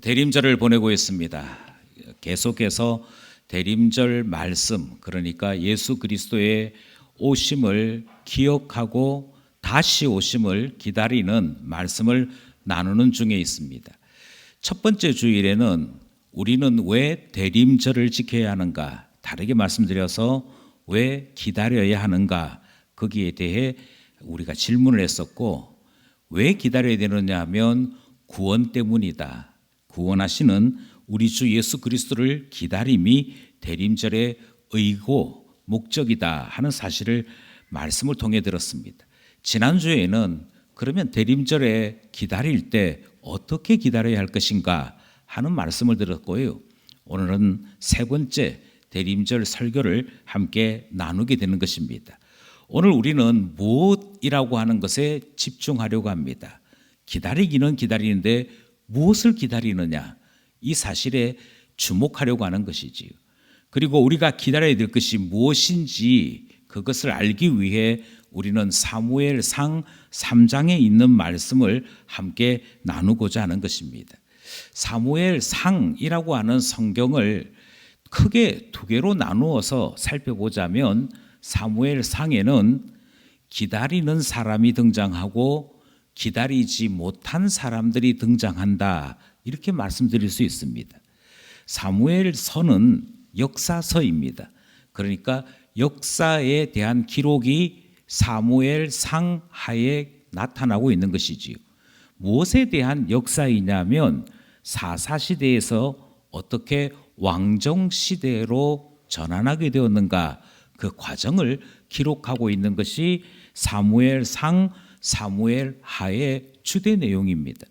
대림절을 보내고 있습니다. 계속해서 대림절 말씀, 그러니까 예수 그리스도의 오심을 기억하고 다시 오심을 기다리는 말씀을 나누는 중에 있습니다. 첫 번째 주일에는 우리는 왜 대림절을 지켜야 하는가, 다르게 말씀드려서 왜 기다려야 하는가, 거기에 대해 우리가 질문을 했었고, 왜 기다려야 되느냐 하면 구원 때문이다. 구원하시는 우리 주 예수 그리스도를 기다림이 대림절의 의고 목적이다 하는 사실을 말씀을 통해 들었습니다. 지난주에는 그러면 대림절에 기다릴 때 어떻게 기다려야 할 것인가 하는 말씀을 들었고요. 오늘은 세 번째 대림절 설교를 함께 나누게 되는 것입니다. 오늘 우리는 무엇이라고 하는 것에 집중하려고 합니다. 기다리기는 기다리는데 무엇을 기다리느냐, 이 사실에 주목하려고 하는 것이지요. 그리고 우리가 기다려야 될 것이 무엇인지 그것을 알기 위해 우리는 사무엘상 3장에 있는 말씀을 함께 나누고자 하는 것입니다. 사무엘상이라고 하는 성경을 크게 두 개로 나누어서 살펴보자면, 사무엘상에는 기다리는 사람이 등장하고 기다리지 못한 사람들이 등장한다, 이렇게 말씀드릴 수 있습니다. 사무엘서는 역사서입니다. 그러니까 역사에 대한 기록이 사무엘상 하에 나타나고 있는 것이지요. 무엇에 대한 역사이냐면 사사시대에서 어떻게 왕정시대로 전환하게 되었는가, 그 과정을 기록하고 있는 것이 사무엘상, 사무엘하의 주된 내용입니다.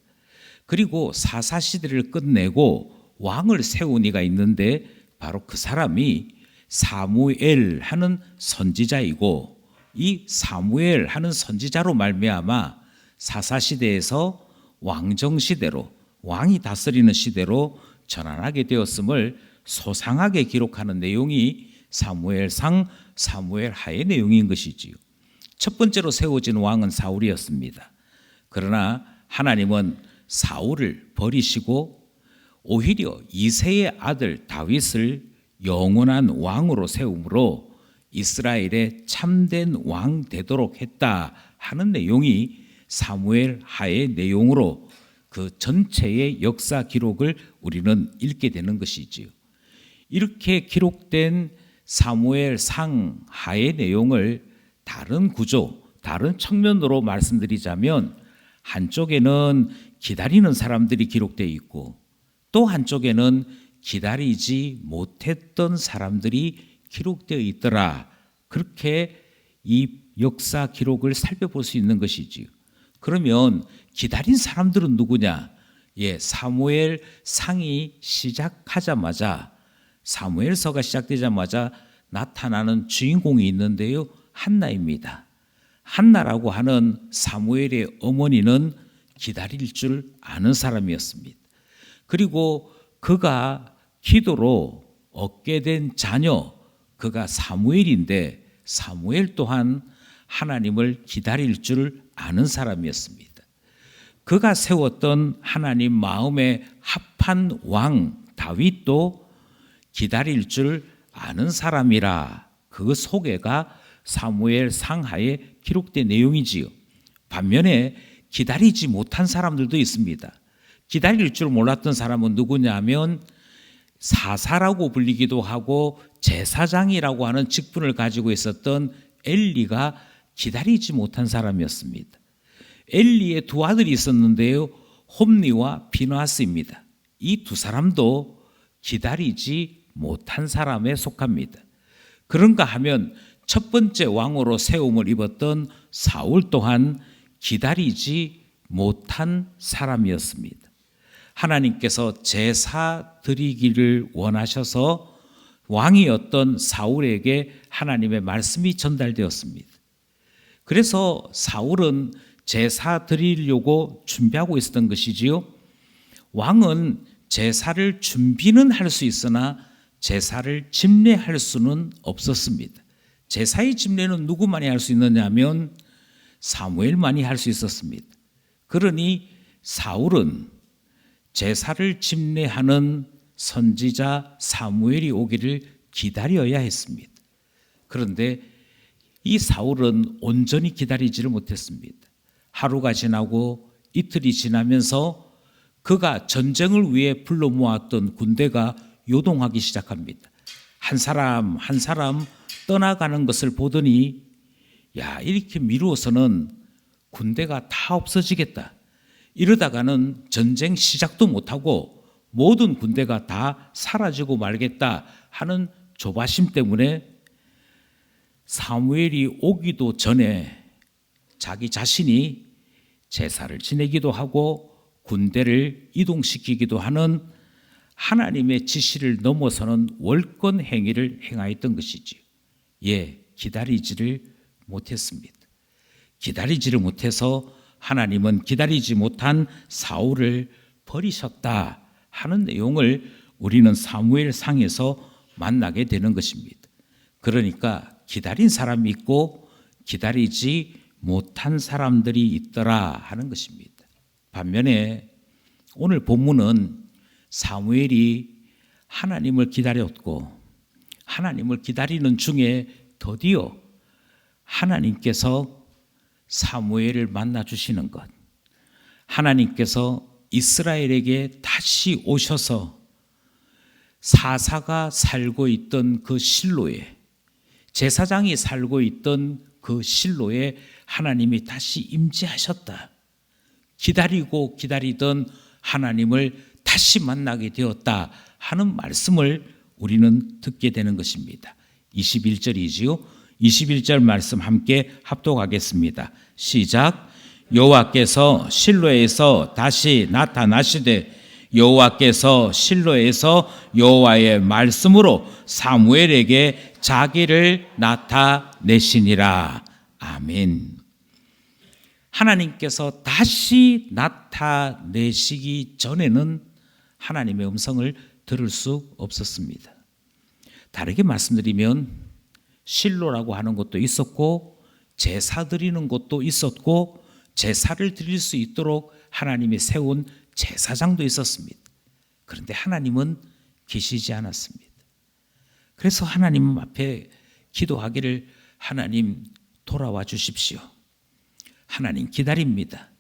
그리고 사사시대를 끝내고 왕을 세운 이가 있는데 바로 그 사람이 사무엘 하는 선지자이고, 이 사무엘 하는 선지자로 말미암아 사사시대에서 왕정시대로, 왕이 다스리는 시대로 전환하게 되었음을 소상하게 기록하는 내용이 사무엘상, 사무엘하의 내용인 것이지요. 첫 번째로 세워진 왕은 사울이었습니다. 그러나 하나님은 사울을 버리시고 오히려 이새의 아들 다윗을 영원한 왕으로 세움으로 이스라엘의 참된 왕 되도록 했다 하는 내용이 사무엘하의 내용으로 그 전체의 역사 기록을 우리는 읽게 되는 것이지요. 이렇게 기록된 사무엘상 하의 내용을 다른 구조, 다른 측면으로 말씀드리자면, 한쪽에는 기다리는 사람들이 기록되어 있고 또 한쪽에는 기다리지 못했던 사람들이 기록되어 있더라, 그렇게 이 역사 기록을 살펴볼 수 있는 것이지요. 그러면 기다린 사람들은 누구냐? 사무엘상이 시작하자마자, 사무엘서가 시작되자마자 나타나는 주인공이 있는데요, 한나입니다. 한나라고 하는 사무엘의 어머니는 기다릴 줄 아는 사람이었습니다. 그리고 그가 기도로 얻게 된 자녀, 그가 사무엘인데 사무엘 또한 하나님을 기다릴 줄 아는 사람이었습니다. 그가 세웠던 하나님 마음에 합한 왕 다윗도 기다릴 줄 아는 사람이라, 그 소개가 사무엘 상하에 기록된 내용이지요. 반면에 기다리지 못한 사람들도 있습니다. 기다릴 줄 몰랐던 사람은 누구냐면 사사라고 불리기도 하고 제사장이라고 하는 직분을 가지고 있었던 엘리가 기다리지 못한 사람이었습니다. 엘리의 두 아들이 있었는데요, 홈리와 비느하스입니다. 이 두 사람도 기다리지 못한 사람에 속합니다. 그런가 하면 첫 번째 왕으로 세움을 입었던 사울 또한 기다리지 못한 사람이었습니다. 하나님께서 제사 드리기를 원하셔서 왕이었던 사울에게 하나님의 말씀이 전달되었습니다. 그래서 사울은 제사 드리려고 준비하고 있었던 것이지요. 왕은 제사를 준비는 할 수 있으나 제사를 집례할 수는 없었습니다. 제사의 집례는 누구만이 할 수 있느냐 하면 사무엘만이 할 수 있었습니다. 그러니 사울은 제사를 집례하는 선지자 사무엘이 오기를 기다려야 했습니다. 그런데 이 사울은 온전히 기다리지를 못했습니다. 하루가 지나고 이틀이 지나면서 그가 전쟁을 위해 불러 모았던 군대가 요동하기 시작합니다. 한 사람 한 사람 떠나가는 것을 보더니 야, 이렇게 미루어서는 군대가 다 없어지겠다. 이러다가는 전쟁 시작도 못하고 모든 군대가 다 사라지고 말겠다 하는 조바심 때문에 사무엘이 오기도 전에 자기 자신이 제사를 지내기도 하고 군대를 이동시키기도 하는 하나님의 지시를 넘어서는 월권 행위를 행하였던 것이지요. 예, 기다리지를 못했습니다. 기다리지를 못해서 하나님은 기다리지 못한 사울을 버리셨다 하는 내용을 우리는 사무엘상에서 만나게 되는 것입니다. 그러니까 기다린 사람이 있고 기다리지 못한 사람들이 있더라 하는 것입니다. 반면에 오늘 본문은 사무엘이 하나님을 기다렸고 하나님을 기다리는 중에 드디어 하나님께서 사무엘을 만나 주시는 것, 하나님께서 이스라엘에게 다시 오셔서 사사가 살고 있던 그 실로에, 제사장이 살고 있던 그 실로에 하나님이 다시 임재하셨다. 기다리고 기다리던 하나님을 다시 만나게 되었다 하는 말씀을 우리는 듣게 되는 것입니다. 21절이지요. 21절 말씀 함께 합독하겠습니다. 시작. 여호와께서 실로에서 다시 나타나시되 여호와께서 실로에서 여호와의 말씀으로 사무엘에게 자기를 나타내시니라. 아멘. 하나님께서 다시 나타내시기 전에는 하나님의 음성을 들을 수 없었습니다. 다르게 말씀드리면 실로라고 하는 것도 있었고 제사 드리는 것도 있었고 제사를 드릴 수 있도록 하나님이 세운 제사장도 있었습니다. 그런데 하나님은 계시지 않았습니다. 그래서 하나님 앞에 기도하기를 하나님 돌아와 주십시오. 하나님 기다립니다.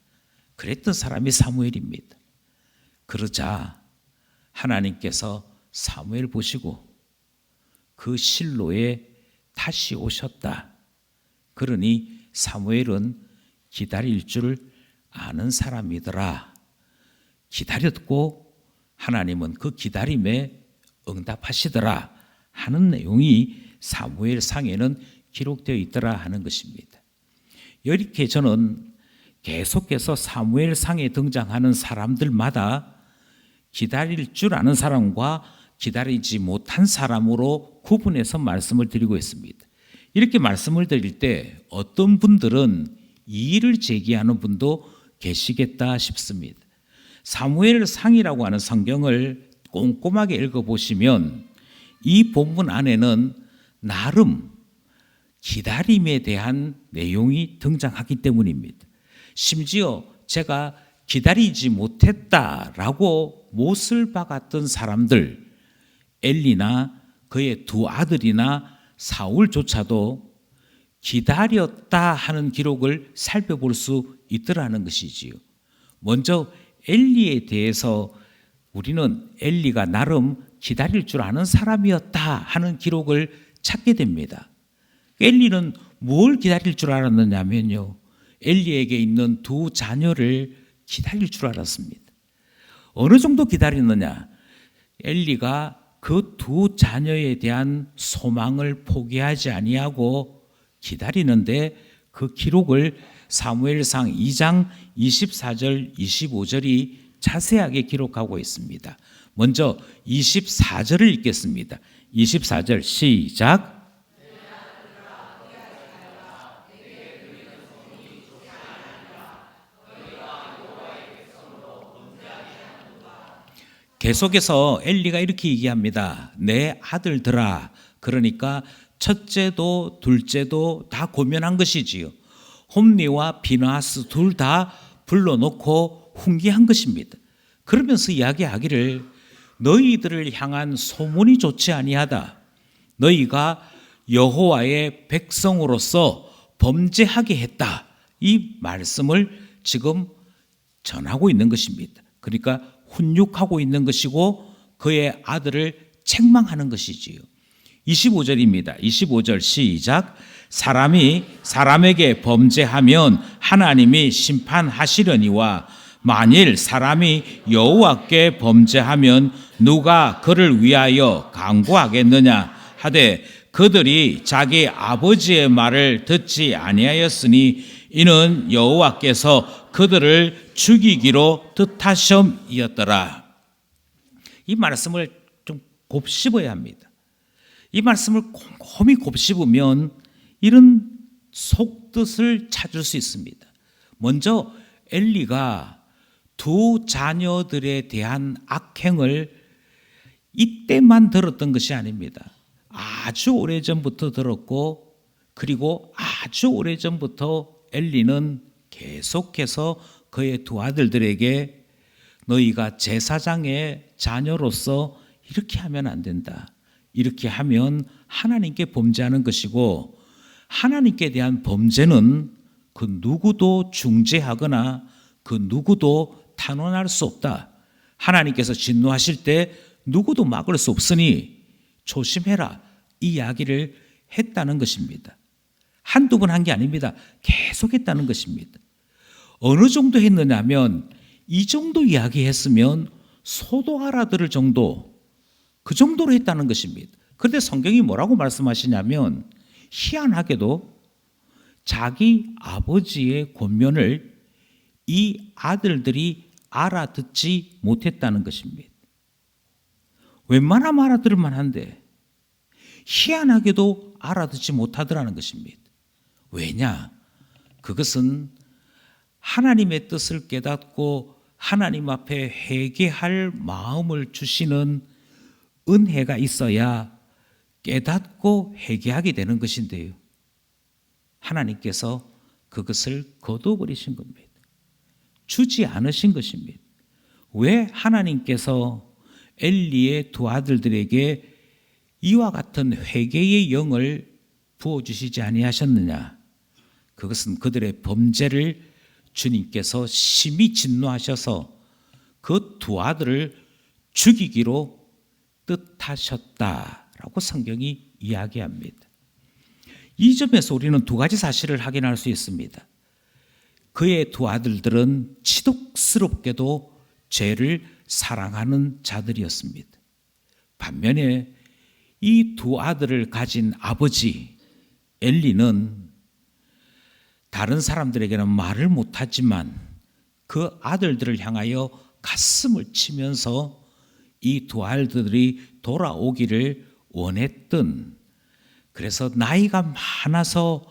그랬던 사람이 사무엘입니다. 그러자 하나님께서 사무엘 보시고 그 실로에 다시 오셨다. 그러니 사무엘은 기다릴 줄 아는 사람이더라. 기다렸고 하나님은 그 기다림에 응답하시더라 하는 내용이 사무엘상에는 기록되어 있더라 하는 것입니다. 이렇게 저는 계속해서 사무엘상에 등장하는 사람들마다 기다릴 줄 아는 사람과 기다리지 못한 사람으로 구분해서 말씀을 드리고 있습니다. 이렇게 말씀을 드릴 때 어떤 분들은 이의를 제기하는 분도 계시겠다 싶습니다. 사무엘상이라고 하는 성경을 꼼꼼하게 읽어보시면 이 본문 안에는 나름 기다림에 대한 내용이 등장하기 때문입니다. 심지어 제가 기다리지 못했다라고 못을 박았던 사람들, 엘리나 그의 두 아들이나 사울조차도 기다렸다 하는 기록을 살펴볼 수 있더라는 것이지요. 먼저 엘리에 대해서 우리는 엘리가 나름 기다릴 줄 아는 사람이었다 하는 기록을 찾게 됩니다. 엘리는 뭘 기다릴 줄 알았느냐면요, 엘리에게 있는 두 자녀를 기다릴 줄 알았습니다. 어느 정도 기다리느냐? 엘리가 그 두 자녀에 대한 소망을 포기하지 아니하고 기다리는데 그 기록을 사무엘상 2장 24절 25절이 자세하게 기록하고 있습니다. 먼저 24절을 읽겠습니다. 24절 시작. 계속해서 엘리가 이렇게 얘기합니다. 내 아들들아. 그러니까 첫째도 둘째도 다 고면한 것이지요. 홈리와 비나하스 둘 다 불러놓고 훈계한 것입니다. 그러면서 이야기하기를 너희들을 향한 소문이 좋지 아니하다. 너희가 여호와의 백성으로서 범죄하게 했다. 이 말씀을 지금 전하고 있는 것입니다. 그러니까 훈육하고 있는 것이고 그의 아들을 책망하는 것이지요. 25절입니다. 25절 시작. 사람이 사람에게 범죄하면 하나님이 심판하시려니와 만일 사람이 여호와께 범죄하면 누가 그를 위하여 강구하겠느냐 하되 그들이 자기 아버지의 말을 듣지 아니하였으니 이는 여호와께서 그들을 죽이기로 뜻하심이었더라. 이 말씀을 좀 곱씹어야 합니다. 이 말씀을 곰곰이 곱씹으면 이런 속뜻을 찾을 수 있습니다. 먼저 엘리가 두 자녀들에 대한 악행을 이때만 들었던 것이 아닙니다. 아주 오래전부터 들었고 그리고 아주 오래전부터 엘리는 계속해서 그의 두 아들들에게 너희가 제사장의 자녀로서 이렇게 하면 안 된다. 이렇게 하면 하나님께 범죄하는 것이고 하나님께 대한 범죄는 그 누구도 중재하거나 그 누구도 탄원할 수 없다. 하나님께서 진노하실 때 누구도 막을 수 없으니 조심해라. 이 이야기를 했다는 것입니다. 한두 번 한 게 아닙니다. 계속 했다는 것입니다. 어느 정도 했느냐면 이 정도 이야기했으면 소도 알아들을 정도, 그 정도로 했다는 것입니다. 그런데 성경이 뭐라고 말씀하시냐면 희한하게도 자기 아버지의 권면을 이 아들들이 알아듣지 못했다는 것입니다. 웬만하면 알아들을 만한데 희한하게도 알아듣지 못하더라는 것입니다. 왜냐? 그것은 하나님의 뜻을 깨닫고 하나님 앞에 회개할 마음을 주시는 은혜가 있어야 깨닫고 회개하게 되는 것인데요. 하나님께서 그것을 거둬버리신 겁니다. 주지 않으신 것입니다. 왜 하나님께서 엘리의 두 아들들에게 이와 같은 회개의 영을 부어주시지 아니하셨느냐? 그것은 그들의 범죄를 주님께서 심히 진노하셔서 그 두 아들을 죽이기로 뜻하셨다라고 성경이 이야기합니다. 이 점에서 우리는 두 가지 사실을 확인할 수 있습니다. 그의 두 아들들은 치독스럽게도 죄를 사랑하는 자들이었습니다. 반면에 이 두 아들을 가진 아버지 엘리는 다른 사람들에게는 말을 못하지만 그 아들들을 향하여 가슴을 치면서 이 두 아들들이 돌아오기를 원했던, 그래서 나이가 많아서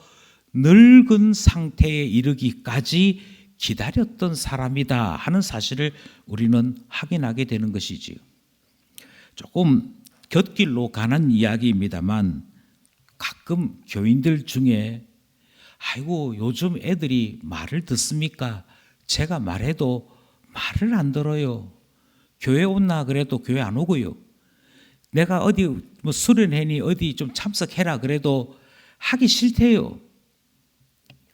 늙은 상태에 이르기까지 기다렸던 사람이다 하는 사실을 우리는 확인하게 되는 것이지요. 조금 곁길로 가는 이야기입니다만 가끔 교인들 중에 아이고 요즘 애들이 말을 듣습니까? 제가 말해도 말을 안 들어요. 교회 온나 그래도 교회 안 오고요. 내가 어디 뭐 수련회니 어디 좀 참석해라 그래도 하기 싫대요.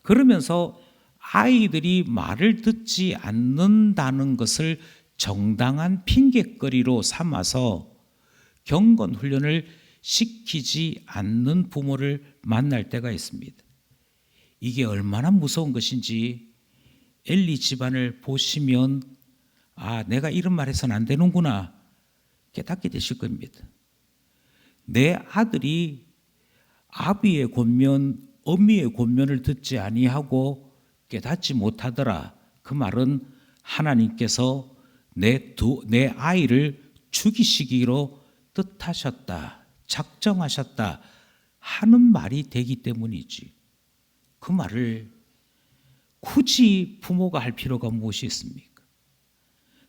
그러면서 아이들이 말을 듣지 않는다는 것을 정당한 핑계거리로 삼아서 경건 훈련을 시키지 않는 부모를 만날 때가 있습니다. 이게 얼마나 무서운 것인지 엘리 집안을 보시면 내가 이런 말 해서는 안 되는구나 깨닫게 되실 겁니다. 내 아들이 아비의 권면, 어미의 권면을 듣지 아니하고 깨닫지 못하더라. 그 말은 하나님께서 내 아이를 죽이시기로 뜻하셨다, 작정하셨다 하는 말이 되기 때문이지. 그 말을 굳이 부모가 할 필요가 무엇이 있습니까?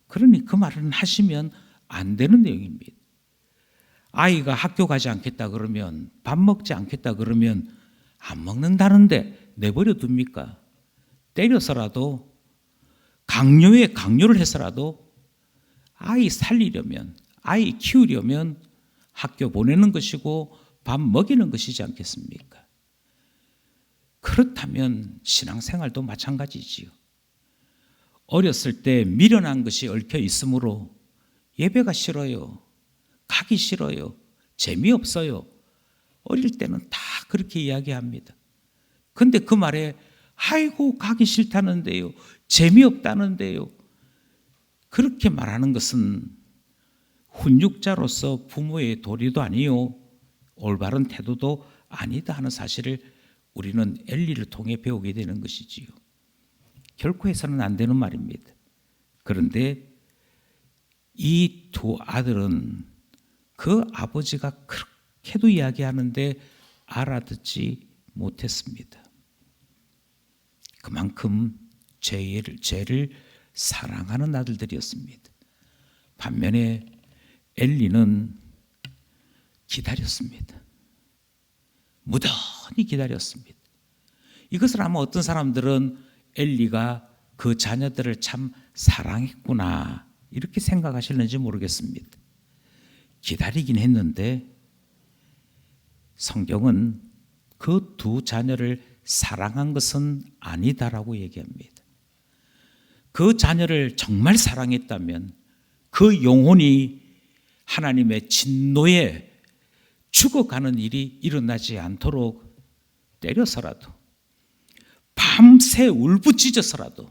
그러니 그 말은 하시면 안 되는 내용입니다. 아이가 학교 가지 않겠다 그러면, 밥 먹지 않겠다 그러면 안 먹는다는데 내버려 둡니까? 때려서라도 강요를 해서라도 아이 살리려면, 아이 키우려면 학교 보내는 것이고 밥 먹이는 것이지 않겠습니까? 그렇다면 신앙생활도 마찬가지지요. 어렸을 때 미련한 것이 얽혀 있으므로 예배가 싫어요, 가기 싫어요, 재미없어요. 어릴 때는 다 그렇게 이야기합니다. 근데 그 말에 아이고 가기 싫다는데요, 재미없다는데요, 그렇게 말하는 것은 훈육자로서 부모의 도리도 아니요, 올바른 태도도 아니다 하는 사실을 우리는 엘리를 통해 배우게 되는 것이지요. 결코 해서는 안 되는 말입니다. 그런데 이 두 아들은 그 아버지가 그렇게도 이야기하는데 알아듣지 못했습니다. 그만큼 죄를 사랑하는 아들들이었습니다. 반면에 엘리는 기다렸습니다. 무던히 기다렸습니다. 이것을 아마 어떤 사람들은 엘리가 그 자녀들을 참 사랑했구나 이렇게 생각하실는지 모르겠습니다. 기다리긴 했는데 성경은 그 두 자녀를 사랑한 것은 아니다라고 얘기합니다. 그 자녀를 정말 사랑했다면 그 영혼이 하나님의 진노에 죽어가는 일이 일어나지 않도록 때려서라도 밤새 울부짖어서라도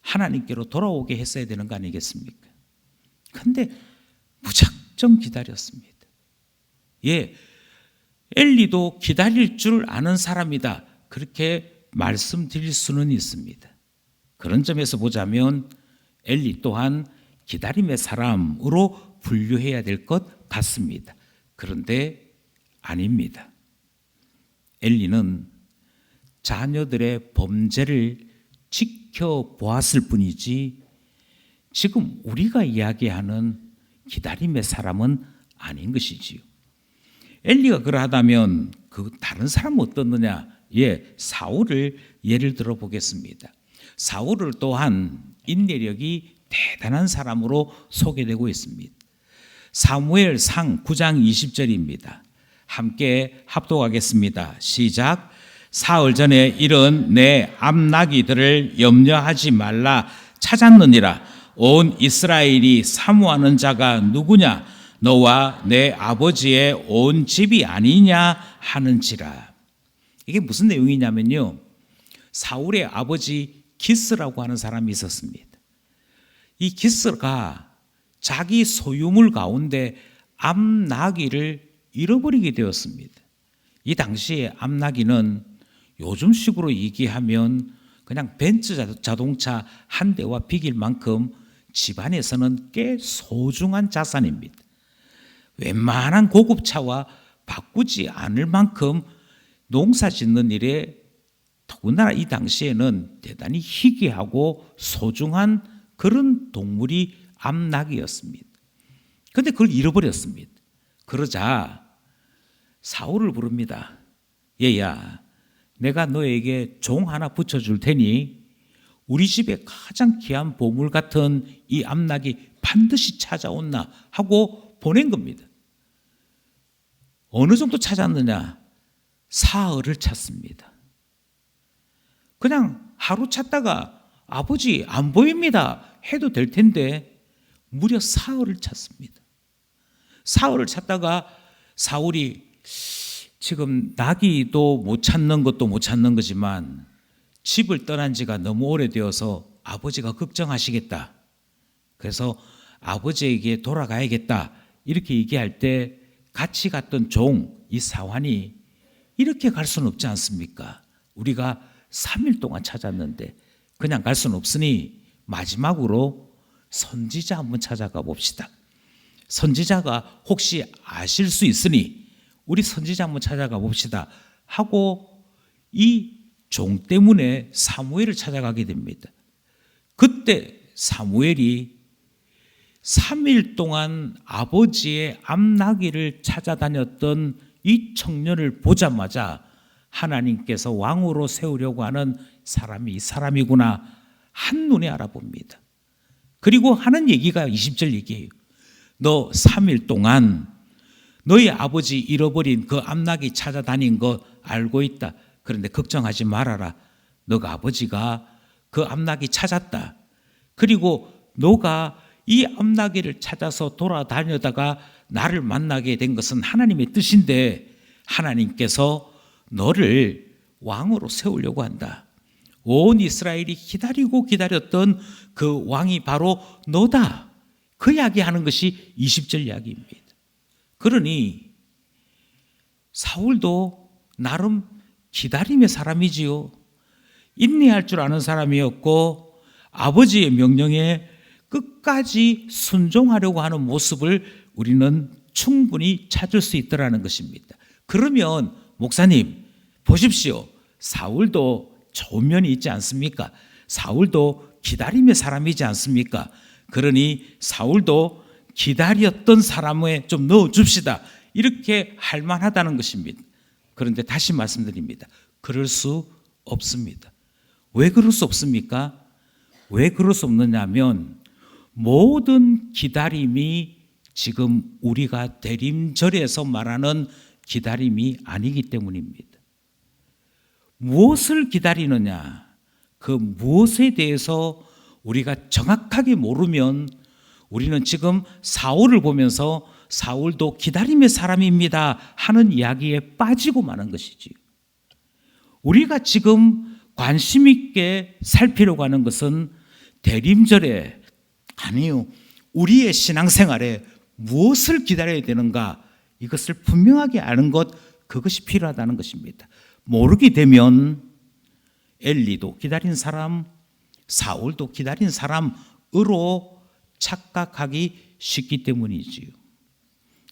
하나님께로 돌아오게 했어야 되는 거 아니겠습니까? 그런데 무작정 기다렸습니다. 예, 엘리도 기다릴 줄 아는 사람이다 그렇게 말씀드릴 수는 있습니다. 그런 점에서 보자면 엘리 또한 기다림의 사람으로 분류해야 될 것 같습니다. 그런데 아닙니다. 엘리는 자녀들의 범죄를 지켜보았을 뿐이지 지금 우리가 이야기하는 기다림의 사람은 아닌 것이지요. 엘리가 그러하다면 그 다른 사람은 어떻느냐? 예, 사울을 예를 들어 보겠습니다. 사울을 또한 인내력이 대단한 사람으로 소개되고 있습니다. 사무엘상 9장 20절입니다. 함께 합독하겠습니다. 시작. 사흘 전에 이른 내 암나기들을 염려하지 말라 찾았느니라. 온 이스라엘이 사모하는 자가 누구냐? 너와 내 아버지의 온 집이 아니냐 하는지라. 이게 무슨 내용이냐면요, 사울의 아버지 기스라고 하는 사람이 있었습니다. 이 기스가 자기 소유물 가운데 암나기를 잃어버리게 되었습니다. 이 당시에 암나기는 요즘식으로 얘기하면 그냥 벤츠 자동차 한 대와 비길 만큼 집안에서는 꽤 소중한 자산입니다. 웬만한 고급차와 바꾸지 않을 만큼 농사 짓는 일에 더군다나 이 당시에는 대단히 희귀하고 소중한 그런 동물이 암나기였습니다. 그런데 그걸 잃어버렸습니다. 그러자 사울을 부릅니다. 얘야, 내가 너에게 종 하나 붙여줄 테니 우리 집에 가장 귀한 보물 같은 이 암나기 반드시 찾아온나 하고 보낸 겁니다. 어느 정도 찾았느냐? 사흘을 찾습니다. 그냥 하루 찾다가 아버지 안 보입니다 해도 될 텐데 무려 사흘을 찾습니다. 사흘을 찾다가 사울이 지금 나귀도 못 찾는 것도 못 찾는 거지만 집을 떠난 지가 너무 오래되어서 아버지가 걱정하시겠다. 그래서 아버지에게 돌아가야겠다. 이렇게 얘기할 때 같이 갔던 종, 이 사환이 이렇게 갈 수는 없지 않습니까? 우리가 3일 동안 찾았는데 그냥 갈 수는 없으니 마지막으로 선지자 한번 찾아가 봅시다. 선지자가 혹시 아실 수 있으니 우리 선지자 한번 찾아가 봅시다 하고 이 종 때문에 사무엘을 찾아가게 됩니다. 그때 사무엘이 3일 동안 아버지의 암나기를 찾아다녔던 이 청년을 보자마자 하나님께서 왕으로 세우려고 하는 사람이 이 사람이구나 한눈에 알아봅니다. 그리고 하는 얘기가 20절 얘기예요. 너 3일 동안 너희 아버지 잃어버린 그 암낙이 찾아다닌 거 알고 있다. 그런데 걱정하지 말아라. 너가 아버지가 그 암낙이 찾았다. 그리고 너가 이 암낙이를 찾아서 돌아다니다가 나를 만나게 된 것은 하나님의 뜻인데 하나님께서 너를 왕으로 세우려고 한다. 온 이스라엘이 기다리고 기다렸던 그 왕이 바로 너다. 그 이야기하는 것이 20절 이야기입니다. 그러니 사울도 나름 기다림의 사람이지요. 인내할 줄 아는 사람이었고 아버지의 명령에 끝까지 순종하려고 하는 모습을 우리는 충분히 찾을 수 있더라는 것입니다. 그러면 목사님 보십시오. 사울도 좋은 면이 있지 않습니까? 사울도 기다림의 사람이지 않습니까? 그러니 사울도 기다렸던 사람에 좀 넣어줍시다. 이렇게 할 만하다는 것입니다. 그런데 다시 말씀드립니다. 그럴 수 없습니다. 왜 그럴 수 없습니까? 왜 그럴 수 없느냐 하면 모든 기다림이 지금 우리가 대림절에서 말하는 기다림이 아니기 때문입니다. 무엇을 기다리느냐? 그 무엇에 대해서 우리가 정확하게 모르면 우리는 지금 사울을 보면서 사울도 기다림의 사람입니다 하는 이야기에 빠지고 마는 것이지요. 우리가 지금 관심 있게 살피려고 하는 것은 대림절에 아니요, 우리의 신앙생활에 무엇을 기다려야 되는가 이것을 분명하게 아는 것, 그것이 필요하다는 것입니다. 모르게 되면 엘리도 기다린 사람, 사울도 기다린 사람으로 착각하기 쉽기 때문이지요.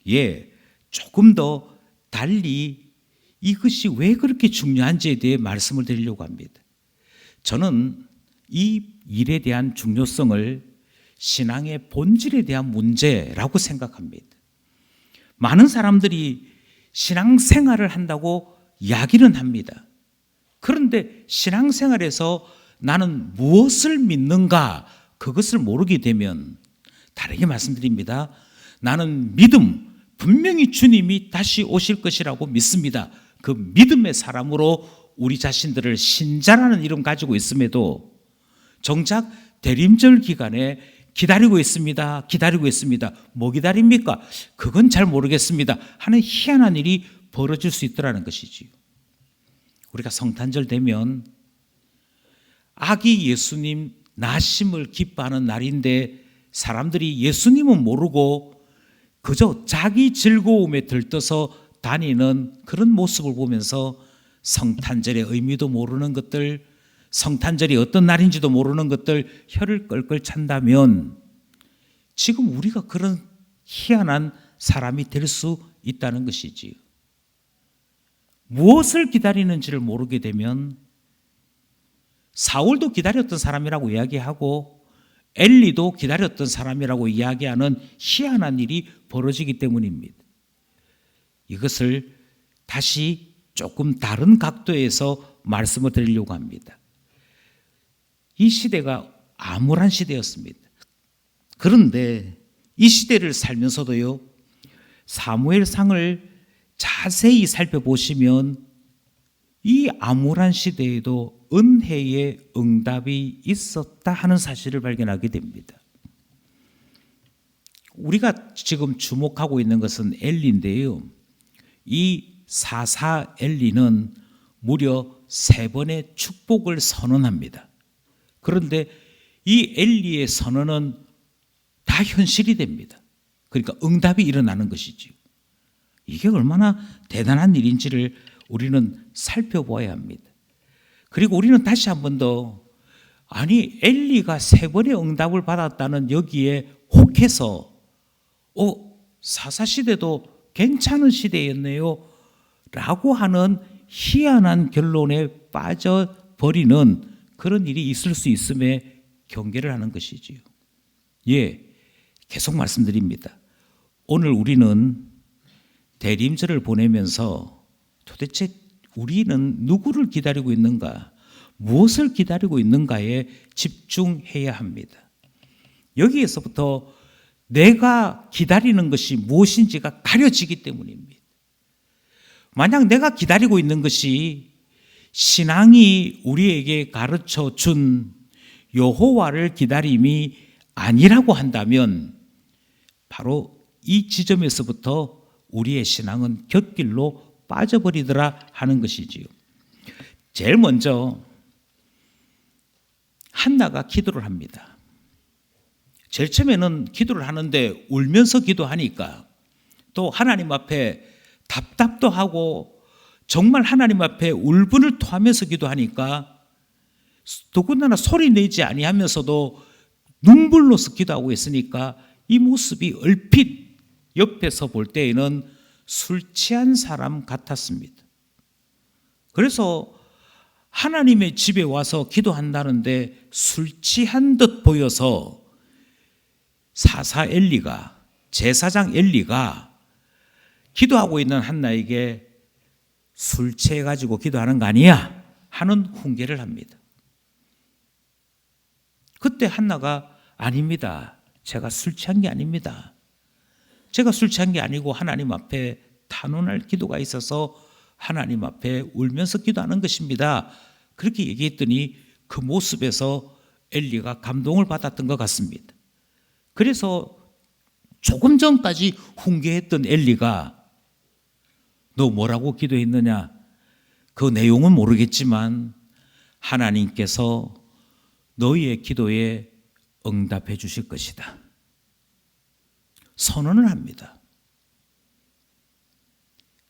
예, 조금 더 달리 이것이 왜 그렇게 중요한지에 대해 말씀을 드리려고 합니다. 저는 이 일에 대한 중요성을 신앙의 본질에 대한 문제라고 생각합니다. 많은 사람들이 신앙생활을 한다고 이야기는 합니다. 그런데 신앙생활에서 나는 무엇을 믿는가 그것을 모르게 되면 다르게 말씀드립니다. 나는 믿음, 분명히 주님이 다시 오실 것이라고 믿습니다. 그 믿음의 사람으로 우리 자신들을 신자라는 이름 가지고 있음에도 정작 대림절 기간에 기다리고 있습니다. 기다리고 있습니다. 뭐 기다립니까? 그건 잘 모르겠습니다 하는 희한한 일이 벌어질 수 있더라는 것이지요. 우리가 성탄절 되면 아기 예수님 나심을 기뻐하는 날인데 사람들이 예수님은 모르고 그저 자기 즐거움에 들떠서 다니는 그런 모습을 보면서 성탄절의 의미도 모르는 것들, 성탄절이 어떤 날인지도 모르는 것들 혀를 끌끌 찬다면 지금 우리가 그런 희한한 사람이 될 수 있다는 것이지요. 무엇을 기다리는지를 모르게 되면 사울도 기다렸던 사람이라고 이야기하고 엘리도 기다렸던 사람이라고 이야기하는 희한한 일이 벌어지기 때문입니다. 이것을 다시 조금 다른 각도에서 말씀을 드리려고 합니다. 이 시대가 암울한 시대였습니다. 그런데 이 시대를 살면서도요, 사무엘상을 자세히 살펴보시면 이 암울한 시대에도 은혜의 응답이 있었다 하는 사실을 발견하게 됩니다. 우리가 지금 주목하고 있는 것은 엘리인데요. 이 사사 엘리는 무려 3번의 축복을 선언합니다. 그런데 이 엘리의 선언은 다 현실이 됩니다. 그러니까 응답이 일어나는 것이지요. 이게 얼마나 대단한 일인지를 우리는 살펴보아야 합니다. 그리고 우리는 다시 한 번 더 아니 엘리가 3번의 응답을 받았다는 여기에 혹해서 사사시대도 괜찮은 시대였네요 라고 하는 희한한 결론에 빠져버리는 그런 일이 있을 수 있음에 경계를 하는 것이지요. 예, 계속 말씀드립니다. 오늘 우리는 대림절을 보내면서 도대체 우리는 누구를 기다리고 있는가, 무엇을 기다리고 있는가에 집중해야 합니다. 여기에서부터 내가 기다리는 것이 무엇인지가 가려지기 때문입니다. 만약 내가 기다리고 있는 것이 신앙이 우리에게 가르쳐 준 여호와를 기다림이 아니라고 한다면 바로 이 지점에서부터 우리의 신앙은 곁길로 빠져버리더라 하는 것이지요. 제일 먼저 한나가 기도를 합니다. 제일 처음에는 기도를 하는데 울면서 기도하니까 또 하나님 앞에 답답도 하고 정말 하나님 앞에 울분을 토하면서 기도하니까 더군다나 소리 내지 아니하면서도 눈물로서 기도하고 있으니까 이 모습이 얼핏 옆에서 볼 때에는 술 취한 사람 같았습니다. 그래서 하나님의 집에 와서 기도한다는데 술 취한 듯 보여서 사사 엘리가, 제사장 엘리가 기도하고 있는 한나에게 술 취해가지고 기도하는 거 아니야? 하는 훈계를 합니다. 그때 한나가 아닙니다. 제가 술 취한 게 아닙니다. 제가 술 취한 게 아니고 하나님 앞에 탄원할 기도가 있어서 하나님 앞에 울면서 기도하는 것입니다. 그렇게 얘기했더니 그 모습에서 엘리가 감동을 받았던 것 같습니다. 그래서 조금 전까지 훈계했던 엘리가 너 뭐라고 기도했느냐? 그 내용은 모르겠지만 하나님께서 너희의 기도에 응답해 주실 것이다. 선언을 합니다.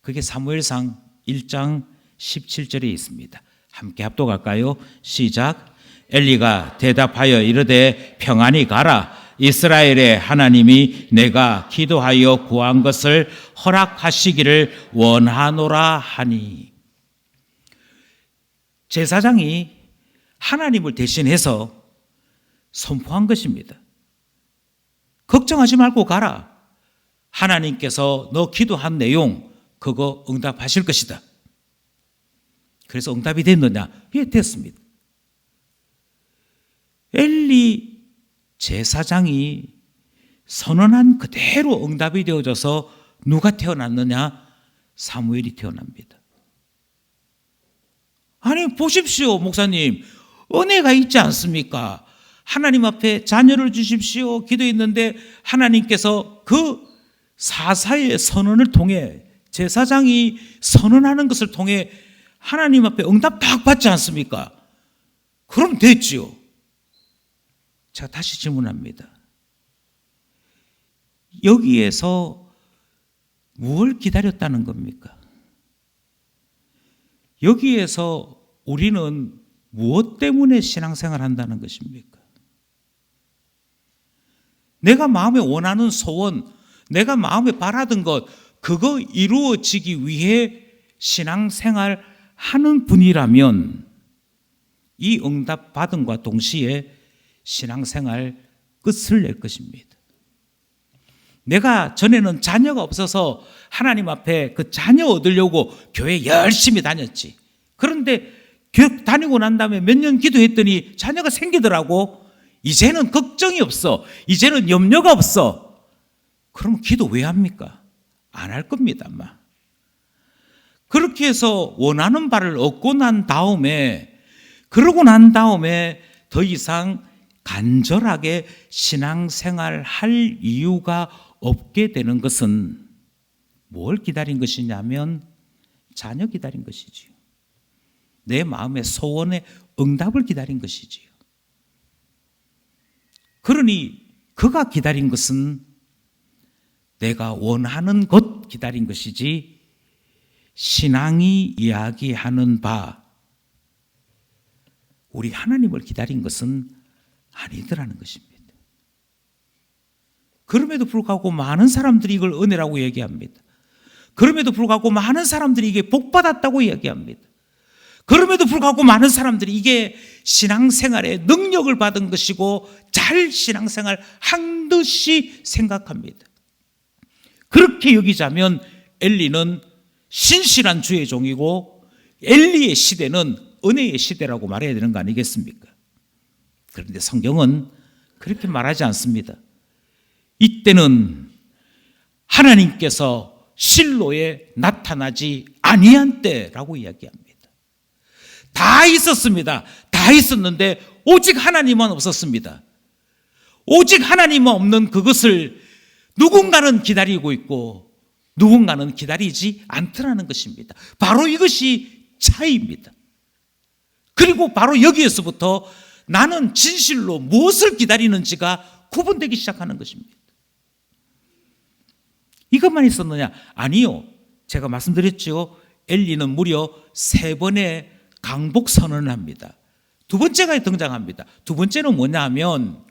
그게 사무엘상 1장 17절에 있습니다. 함께 합독할까요? 시작. 엘리가 대답하여 이르되 평안히 가라. 이스라엘의 하나님이 내가 기도하여 구한 것을 허락하시기를 원하노라 하니. 제사장이 하나님을 대신해서 선포한 것입니다. 걱정하지 말고 가라. 하나님께서 너 기도한 내용 그거 응답하실 것이다. 그래서 응답이 됐느냐? 예, 됐습니다. 엘리 제사장이 선언한 그대로 응답이 되어져서 누가 태어났느냐? 사무엘이 태어납니다. 아니 보십시오 목사님, 은혜가 있지 않습니까? 하나님 앞에 자녀를 주십시오 기도했는데 하나님께서 그 사사의 선언을 통해, 제사장이 선언하는 것을 통해 하나님 앞에 응답 딱 받지 않습니까? 그럼 됐지요. 제가 다시 질문합니다. 여기에서 무엇을 기다렸다는 겁니까? 여기에서 우리는 무엇 때문에 신앙생활 한다는 것입니까? 내가 마음에 원하는 소원, 내가 마음에 바라던 것, 그거 이루어지기 위해 신앙생활 하는 분이라면 이 응답 받음과 동시에 신앙생활 끝을 낼 것입니다. 내가 전에는 자녀가 없어서 하나님 앞에 그 자녀 얻으려고 교회 열심히 다녔지. 그런데 교육 다니고 난 다음에 몇 년 기도했더니 자녀가 생기더라고. 이제는 걱정이 없어. 이제는 염려가 없어. 그럼 기도 왜 합니까? 안 할 겁니다, 아마. 그렇게 해서 원하는 바를 얻고 난 다음에, 그러고 난 다음에 더 이상 간절하게 신앙생활 할 이유가 없게 되는 것은 뭘 기다린 것이냐면 자녀 기다린 것이지요. 내 마음의 소원의 응답을 기다린 것이지요. 그러니 그가 기다린 것은 내가 원하는 것 기다린 것이지 신앙이 이야기하는 바 우리 하나님을 기다린 것은 아니더라는 것입니다. 그럼에도 불구하고 많은 사람들이 이걸 은혜라고 얘기합니다. 그럼에도 불구하고 많은 사람들이 이게 복받았다고 이야기합니다. 그럼에도 불구하고 많은 사람들이 이게 신앙생활의 능력을 받은 것이고 잘 신앙생활 한 듯이 생각합니다. 그렇게 여기자면 엘리는 신실한 주의 종이고 엘리의 시대는 은혜의 시대라고 말해야 되는 거 아니겠습니까? 그런데 성경은 그렇게 말하지 않습니다. 이때는 하나님께서 실로에 나타나지 아니한 때라고 이야기합니다. 다 있었습니다. 다 있었는데 오직 하나님만 없었습니다. 오직 하나님만 없는 그것을 누군가는 기다리고 있고 누군가는 기다리지 않더라는 것입니다. 바로 이것이 차이입니다. 그리고 바로 여기에서부터 나는 진실로 무엇을 기다리는지가 구분되기 시작하는 것입니다. 이것만 있었느냐? 아니요. 제가 말씀드렸죠. 엘리는 무려 3번의 강복 선언을 합니다. 두 번째가 등장합니다. 두 번째는 뭐냐 하면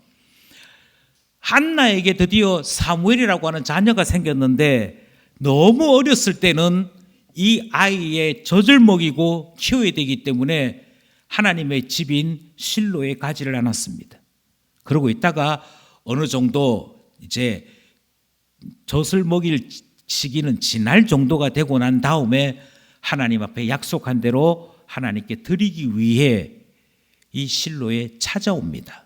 한나에게 드디어 사무엘이라고 하는 자녀가 생겼는데 너무 어렸을 때는 이 아이의 젖을 먹이고 키워야 되기 때문에 하나님의 집인 실로에 가지를 않았습니다. 그러고 있다가 어느 정도 이제 젖을 먹일 시기는 지날 정도가 되고 난 다음에 하나님 앞에 약속한 대로 하나님께 드리기 위해 이 실로에 찾아옵니다.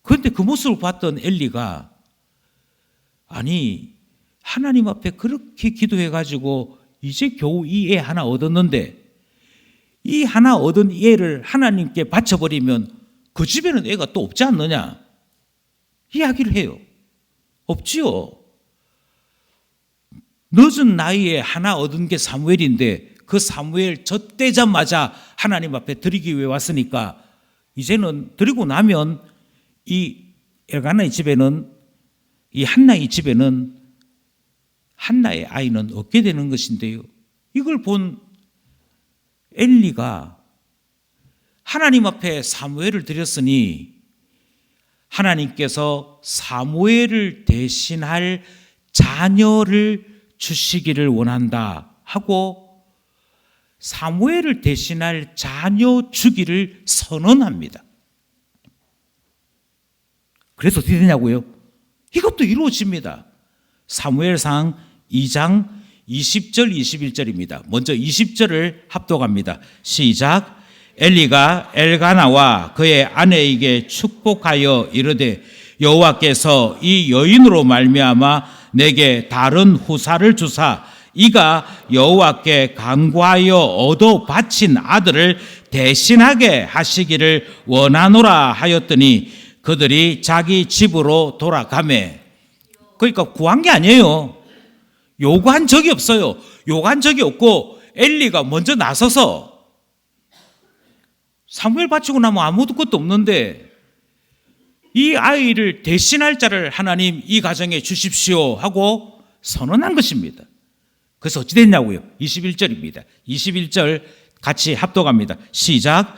그런데 그 모습을 봤던 엘리가 아니 하나님 앞에 그렇게 기도해가지고 이제 겨우 이 애 하나 얻었는데 이 하나 얻은 애를 하나님께 바쳐버리면 그 집에는 애가 또 없지 않느냐 이야기를 해요. 없지요. 늦은 나이에 하나 얻은 게 사무엘인데 그 사무엘 젖대자마자 하나님 앞에 드리기 위해 왔으니까 이제는 드리고 나면 이 엘가나의 집에는 이 한나의 집에는 한나의 아이는 없게 되는 것인데요. 이걸 본 엘리가 하나님 앞에 사무엘을 드렸으니 하나님께서 사무엘을 대신할 자녀를 주시기를 원한다 하고 사무엘을 대신할 자녀 주기를 선언합니다. 그래서 어떻게 되냐고요? 이것도 이루어집니다. 사무엘상 2장 20절 21절입니다. 먼저 20절을 합독합니다. 시작. 엘리가 엘가나와 그의 아내에게 축복하여 이르되 여호와께서 이 여인으로 말미암아 내게 다른 후사를 주사 이가 여호와께 간구하여 얻어 바친 아들을 대신하게 하시기를 원하노라 하였더니 그들이 자기 집으로 돌아가매. 그러니까 구한 게 아니에요. 요구한 적이 없어요. 요구한 적이 없고 엘리가 먼저 나서서 사무엘 바치고 나면 아무것도 없는데 이 아이를 대신할 자를 하나님 이 가정에 주십시오 하고 선언한 것입니다. 그래서 어찌 됐냐고요? 21절입니다. 21절 같이 합독합니다. 시작.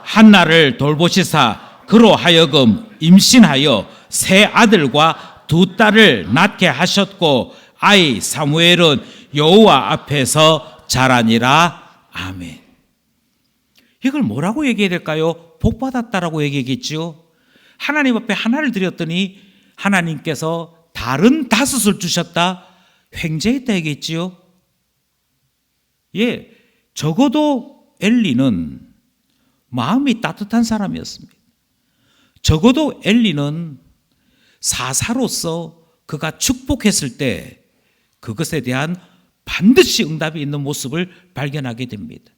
한나를 돌보시사 그로 하여금 임신하여 세 아들과 두 딸을 낳게 하셨고 아이 사무엘은 여호와 앞에서 자라니라. 아멘. 이걸 뭐라고 얘기해야 될까요? 복 받았다라고 얘기했겠죠. 하나님 앞에 하나를 드렸더니 하나님께서 다른 5을 주셨다. 횡재했다 얘기했지요. 예, 적어도 엘리는 마음이 따뜻한 사람이었습니다. 적어도 엘리는 사사로서 그가 축복했을 때 그것에 대한 반드시 응답이 있는 모습을 발견하게 됩니다.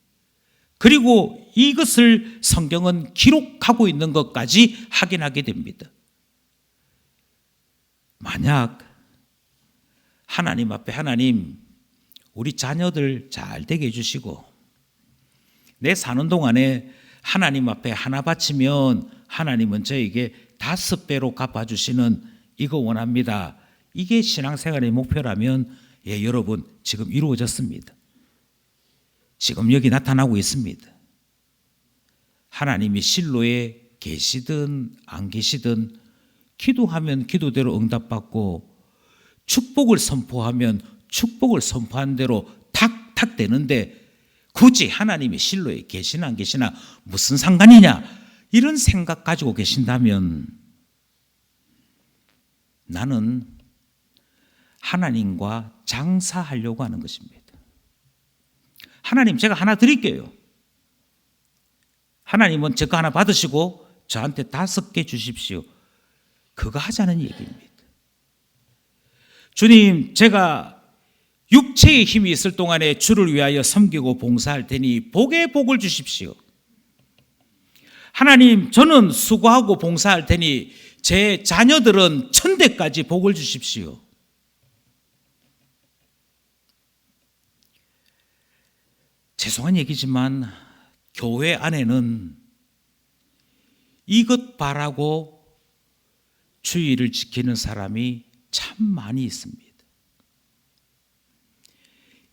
그리고 이것을 성경은 기록하고 있는 것까지 확인하게 됩니다. 만약 하나님 앞에 하나님 우리 자녀들 잘 되게 해주시고 내 사는 동안에 하나님 앞에 하나 바치면 하나님은 저에게 5배로 갚아주시는 이거 원합니다. 이게 신앙생활의 목표라면 예, 여러분 지금 이루어졌습니다. 지금 여기 나타나고 있습니다. 하나님이 실로에 계시든 안 계시든 기도하면 기도대로 응답받고 축복을 선포하면 축복을 선포한 대로 탁탁 되는데 굳이 하나님이 실로에 계시나 안 계시나 무슨 상관이냐 이런 생각 가지고 계신다면 나는 하나님과 장사하려고 하는 것입니다. 하나님 제가 하나 드릴게요. 하나님은 제 거 하나 받으시고 저한테 5개 주십시오. 그거 하자는 얘기입니다. 주님, 제가 육체의 힘이 있을 동안에 주를 위하여 섬기고 봉사할 테니 복의 복을 주십시오. 하나님, 저는 수고하고 봉사할 테니 제 자녀들은 천대까지 복을 주십시오. 죄송한 얘기지만 교회 안에는 이것 바라고 주의를 지키는 사람이 참 많이 있습니다.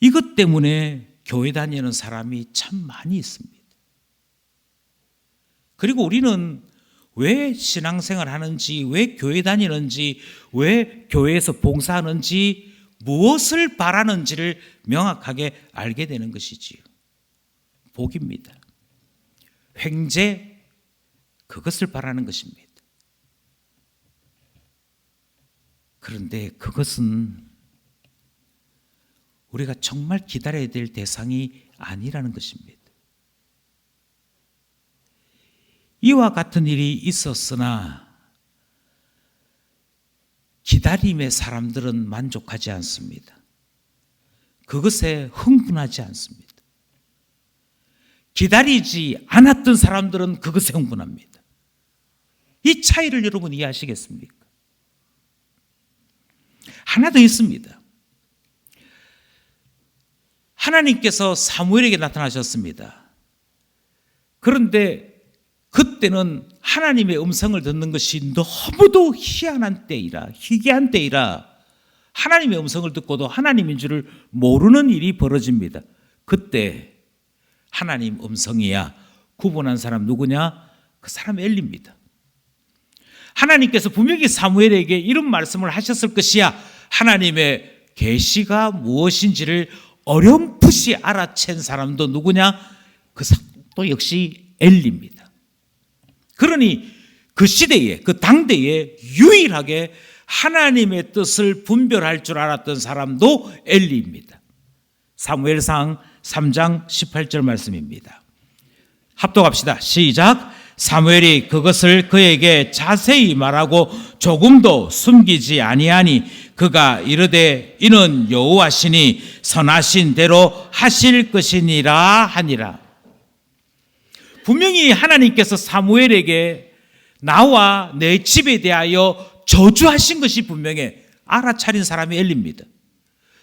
이것 때문에 교회 다니는 사람이 참 많이 있습니다. 그리고 우리는 왜 신앙생활 하는지, 왜 교회 다니는지, 왜 교회에서 봉사하는지, 무엇을 바라는지를 명확하게 알게 되는 것이지요. 복입니다. 횡재, 그것을 바라는 것입니다. 그런데 그것은 우리가 정말 기다려야 될 대상이 아니라는 것입니다. 이와 같은 일이 있었으나 기다림의 사람들은 만족하지 않습니다. 그것에 흥분하지 않습니다. 기다리지 않았던 사람들은 그것에 흥분합니다. 이 차이를 여러분 이해하시겠습니까? 하나 더 있습니다. 하나님께서 사무엘에게 나타나셨습니다. 그런데 그때는 하나님의 음성을 듣는 것이 너무도 희한한 때이라, 희귀한 때이라 하나님의 음성을 듣고도 하나님인 줄을 모르는 일이 벌어집니다. 그때 하나님 음성이야 구분한 사람 누구냐? 그 사람 엘리입니다. 하나님께서 분명히 사무엘에게 이런 말씀을 하셨을 것이야. 하나님의 계시가 무엇인지를 어렴풋이 알아챈 사람도 누구냐? 그 사람도 역시 엘리입니다. 그러니 그 시대에, 그 당대에 유일하게 하나님의 뜻을 분별할 줄 알았던 사람도 엘리입니다. 사무엘상 3장 18절 말씀입니다. 합독합시다. 시작. 사무엘이 그것을 그에게 자세히 말하고 조금도 숨기지 아니하니 그가 이르되 이는 여호와시니 선하신 대로 하실 것이니라 하니라. 분명히 하나님께서 사무엘에게 나와 내 집에 대하여 저주하신 것이 분명해 알아차린 사람이 엘리입니다.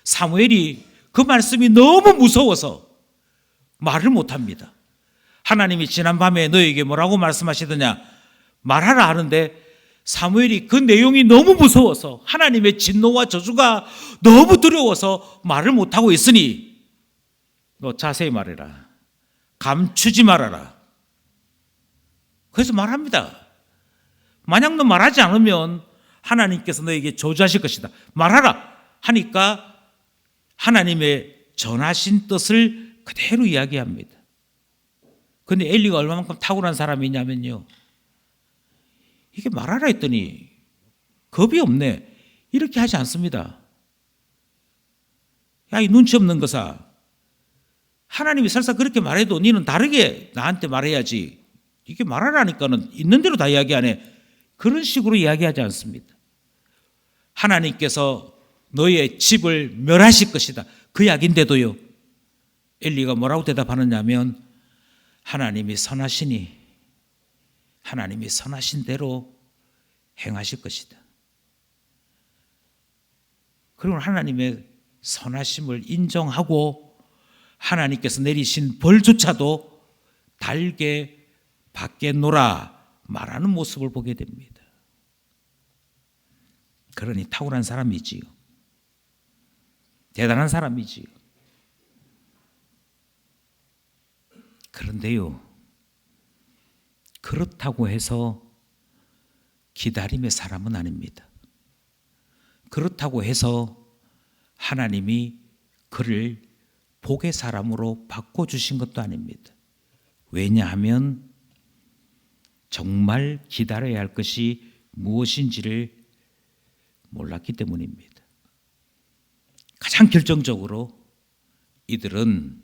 사무엘이 그 말씀이 너무 무서워서 말을 못합니다. 하나님이 지난밤에 너에게 뭐라고 말씀하시더냐? 말하라 하는데 사무엘이 그 내용이 너무 무서워서 하나님의 진노와 저주가 너무 두려워서 말을 못하고 있으니 너 자세히 말해라. 감추지 말아라. 그래서 말합니다. 만약 너 말하지 않으면 하나님께서 너에게 저주하실 것이다. 말하라 하니까 하나님의 전하신 뜻을 그대로 이야기합니다. 그런데 엘리가 얼마만큼 탁월한 사람이냐면요, 이게 말하라 했더니 겁이 없네 이렇게 하지 않습니다. 야, 이 눈치 없는 것아, 하나님이 설사 그렇게 말해도 너는 다르게 나한테 말해야지. 이게 말하라니까는 있는 대로 다 이야기 안 해. 그런 식으로 이야기하지 않습니다. 하나님께서 너의 집을 멸하실 것이다. 그 이야기인데도요, 엘리가 뭐라고 대답하느냐면 하나님이 선하시니 하나님이 선하신 대로 행하실 것이다. 그리고 하나님의 선하심을 인정하고 하나님께서 내리신 벌조차도 달게 받겠노라 말하는 모습을 보게 됩니다. 그러니 탁월한 사람이지요. 대단한 사람이지요. 그런데요, 그렇다고 해서 기다림의 사람은 아닙니다. 그렇다고 해서 하나님이 그를 복의 사람으로 바꿔주신 것도 아닙니다. 왜냐하면 정말 기다려야 할 것이 무엇인지를 몰랐기 때문입니다. 가장 결정적으로 이들은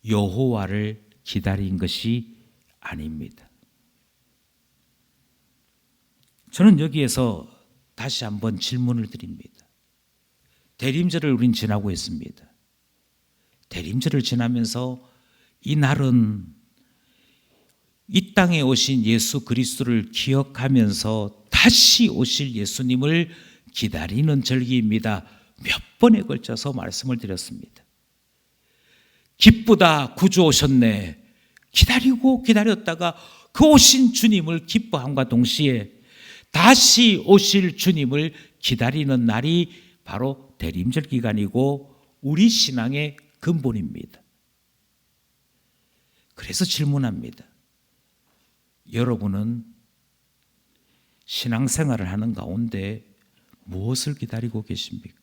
여호와를 기다린 것이 아닙니다. 저는 여기에서 다시 한번 질문을 드립니다. 대림절을 우린 지나고 있습니다. 대림절을 지나면서 이 날은 이 땅에 오신 예수 그리스도를 기억하면서 다시 오실 예수님을 기다리는 절기입니다. 몇 번에 걸쳐서 말씀을 드렸습니다. 기쁘다, 구주 오셨네. 기다리고 기다렸다가 그 오신 주님을 기뻐함과 동시에 다시 오실 주님을 기다리는 날이 바로 대림절 기간이고 우리 신앙의 근본입니다. 그래서 질문합니다. 여러분은 신앙생활을 하는 가운데 무엇을 기다리고 계십니까?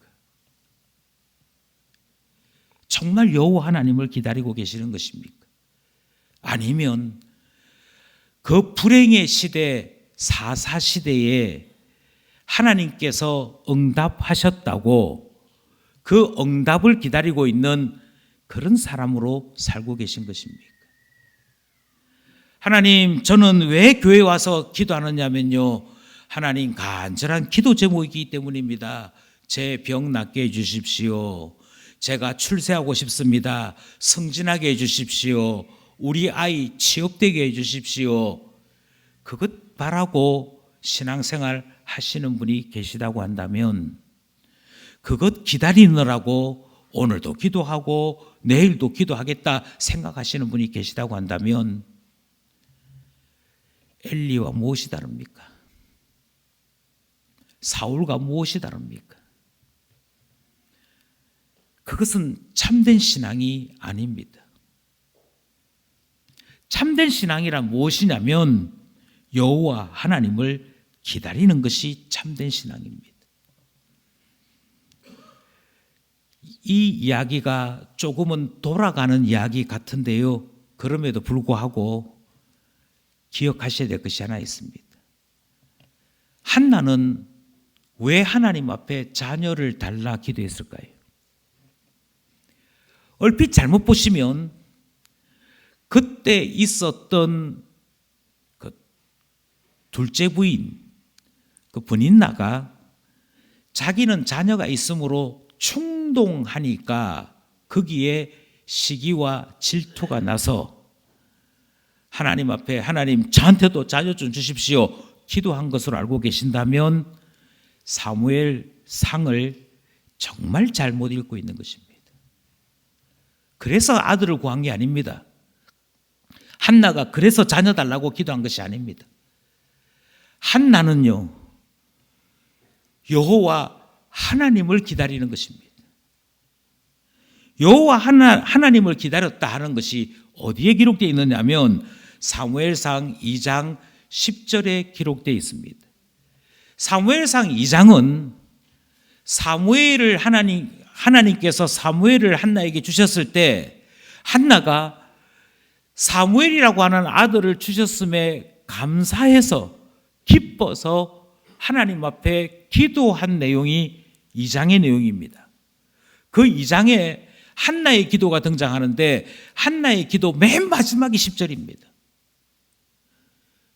정말 여호와 하나님을 기다리고 계시는 것입니까? 아니면 그 불행의 시대, 사사시대에 하나님께서 응답하셨다고 그 응답을 기다리고 있는 그런 사람으로 살고 계신 것입니까? 하나님, 저는 왜 교회에 와서 기도하느냐면요, 하나님 간절한 기도 제목이기 때문입니다. 제 병 낫게 해주십시오. 제가 출세하고 싶습니다. 승진하게 해주십시오. 우리 아이 취업되게 해주십시오. 그것 바라고 신앙생활 하시는 분이 계시다고 한다면 그것 기다리느라고 오늘도 기도하고 내일도 기도하겠다 생각하시는 분이 계시다고 한다면 엘리와 무엇이 다릅니까? 사울과 무엇이 다릅니까? 그것은 참된 신앙이 아닙니다. 참된 신앙이란 무엇이냐면 여호와 하나님을 기다리는 것이 참된 신앙입니다. 이 이야기가 조금은 돌아가는 이야기 같은데요, 그럼에도 불구하고 기억하셔야 될 것이 하나 있습니다. 한나는 왜 하나님 앞에 자녀를 달라 기도했을까요? 얼핏 잘못 보시면 그때 있었던 그 둘째 부인, 그 분인나가 자기는 자녀가 있으므로 충동하니까 거기에 시기와 질투가 나서 하나님 앞에 하나님 저한테도 자녀 좀 주십시오 기도한 것으로 알고 계신다면 사무엘 상을 정말 잘못 읽고 있는 것입니다. 그래서 아들을 구한 게 아닙니다. 한나가 그래서 자녀 달라고 기도한 것이 아닙니다. 한나는요, 여호와 하나님을 기다리는 것입니다. 여호와 하나님을 기다렸다 하는 것이 어디에 기록되어 있느냐면 사무엘상 2장 10절에 기록되어 있습니다. 사무엘상 2장은 사무엘을 하나님께서 사무엘을 한나에게 주셨을 때 한나가 사무엘이라고 하는 아들을 주셨음에 감사해서 기뻐서 하나님 앞에 기도한 내용이 2장의 내용입니다. 그 2장에 한나의 기도가 등장하는데 한나의 기도 맨 마지막이 10절입니다.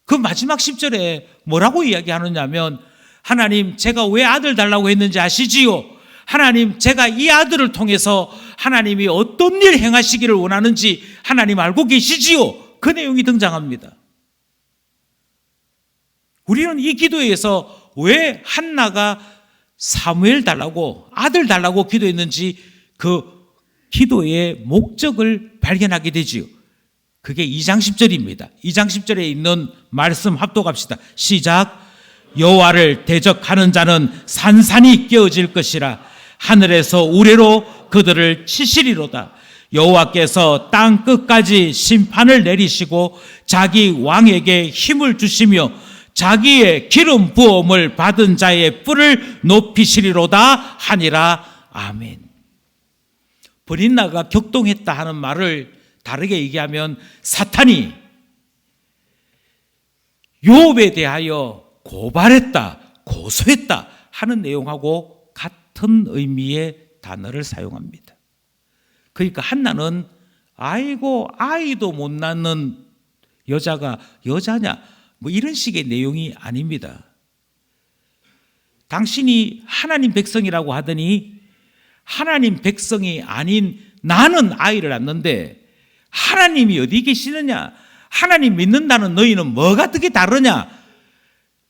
그 마지막 10절에 뭐라고 이야기하느냐면 하나님 제가 왜 아들 달라고 했는지 아시지요? 하나님 제가 이 아들을 통해서 하나님이 어떤 일 행하시기를 원하는지 하나님 알고 계시지요? 그 내용이 등장합니다. 우리는 이 기도에서 왜 한나가 사무엘 달라고 아들 달라고 기도했는지 그 기도의 목적을 발견하게 되지요. 그게 2장 10절입니다. 2장 10절에 있는 말씀 합독합시다. 시작. 여호와를 대적하는 자는 산산이 깨어질 것이라 하늘에서 우레로 그들을 치시리로다. 여호와께서 땅 끝까지 심판을 내리시고 자기 왕에게 힘을 주시며 자기의 기름 부음을 받은 자의 뿔을 높이시리로다 하니라. 아멘. 브린나가 격동했다 하는 말을 다르게 얘기하면 사탄이 욥에 대하여 고발했다, 고소했다 하는 내용하고 같은 의미의 단어를 사용합니다. 그러니까 한나는 아이고 아이도 못 낳는 여자가 여자냐 뭐 이런 식의 내용이 아닙니다. 당신이 하나님 백성이라고 하더니 하나님 백성이 아닌 나는 아이를 낳는데 하나님이 어디 계시느냐? 하나님 믿는다는 너희는 뭐가 어떻게 다르냐?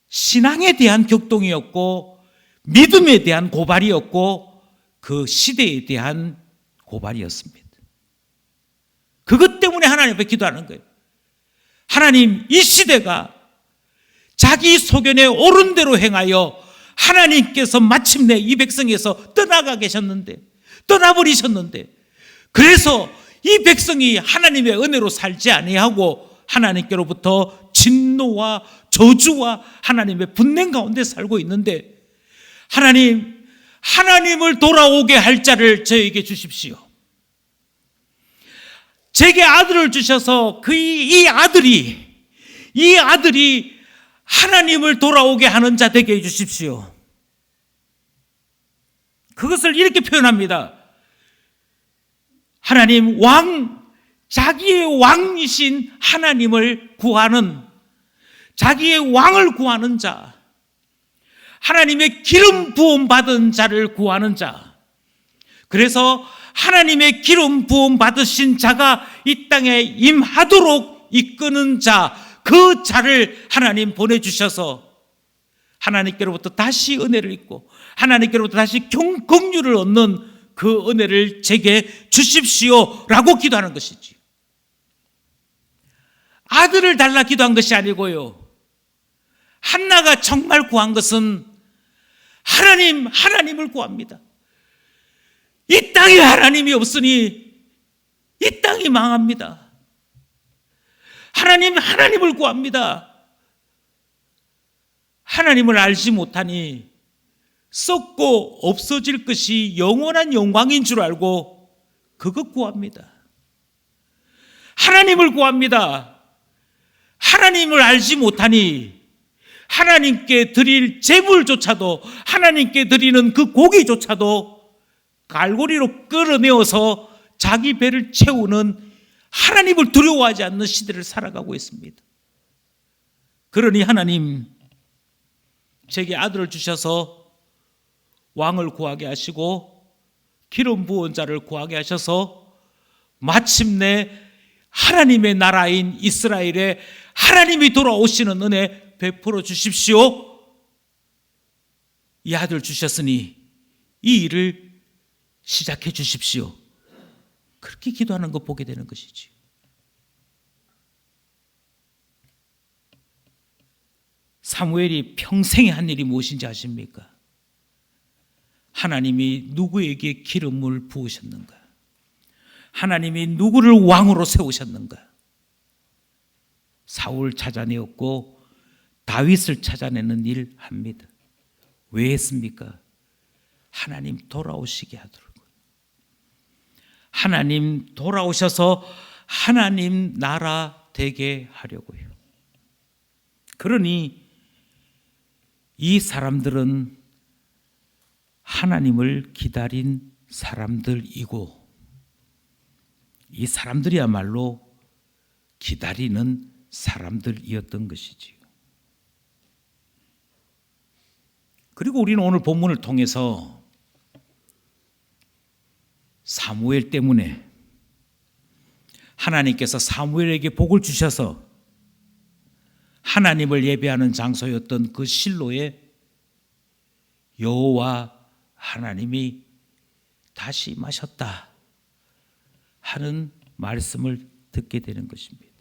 신앙에 대한 격동이었고 믿음에 대한 고발이었고 그 시대에 대한 고발이었습니다. 그것 때문에 하나님 앞에 기도하는 거예요. 하나님, 이 시대가 자기 소견에 옳은 대로 행하여 하나님께서 마침내 이 백성에서 떠나가 계셨는데, 떠나버리셨는데, 그래서 이 백성이 하나님의 은혜로 살지 아니하고 하나님께로부터 진노와 저주와 하나님의 분냄 가운데 살고 있는데, 하나님, 하나님을 돌아오게 할 자를 저에게 주십시오. 제게 아들을 주셔서 이 아들이 하나님을 돌아오게 하는 자 되게 해주십시오. 그것을 이렇게 표현합니다. 하나님 자기의 왕이신 하나님을 구하는, 자기의 왕을 구하는 자, 하나님의 기름 부음 받은 자를 구하는 자. 그래서 하나님의 기름 부음 받으신 자가 이 땅에 임하도록 이끄는 자, 그 자를 하나님 보내주셔서 하나님께로부터 다시 은혜를 입고 하나님께로부터 다시 긍휼을 얻는 그 은혜를 제게 주십시오라고 기도하는 것이지. 아들을 달라 기도한 것이 아니고요. 한나가 정말 구한 것은 하나님을 구합니다. 이 땅에 하나님이 없으니 이 땅이 망합니다. 하나님을 구합니다. 하나님을 알지 못하니 썩고 없어질 것이 영원한 영광인 줄 알고 그것 구합니다. 하나님을 구합니다. 하나님을 알지 못하니 하나님께 드릴 제물조차도, 하나님께 드리는 그 고기조차도 갈고리로 끌어내어서 자기 배를 채우는, 하나님을 두려워하지 않는 시대를 살아가고 있습니다. 그러니 하나님, 제게 아들을 주셔서 왕을 구하게 하시고 기름 부은 자를 구하게 하셔서 마침내 하나님의 나라인 이스라엘에 하나님이 돌아오시는 은혜 베풀어 주십시오. 이 아들 주셨으니 이 일을 시작해 주십시오. 그렇게 기도하는 거 보게 되는 것이지. 사무엘이 평생에 한 일이 무엇인지 아십니까? 하나님이 누구에게 기름을 부으셨는가? 하나님이 누구를 왕으로 세우셨는가? 사울 찾아내었고 다윗을 찾아내는 일 합니다. 왜 했습니까? 하나님 돌아오시게 하도록. 하나님 돌아오셔서 하나님 나라 되게 하려고요. 그러니 이 사람들은 하나님을 기다린 사람들이고, 이 사람들이야말로 기다리는 사람들이었던 것이지요. 그리고 우리는 오늘 본문을 통해서 사무엘 때문에 하나님께서 사무엘에게 복을 주셔서 하나님을 예배하는 장소였던 그 실로에 여호와 하나님이 다시 임하셨다 하는 말씀을 듣게 되는 것입니다.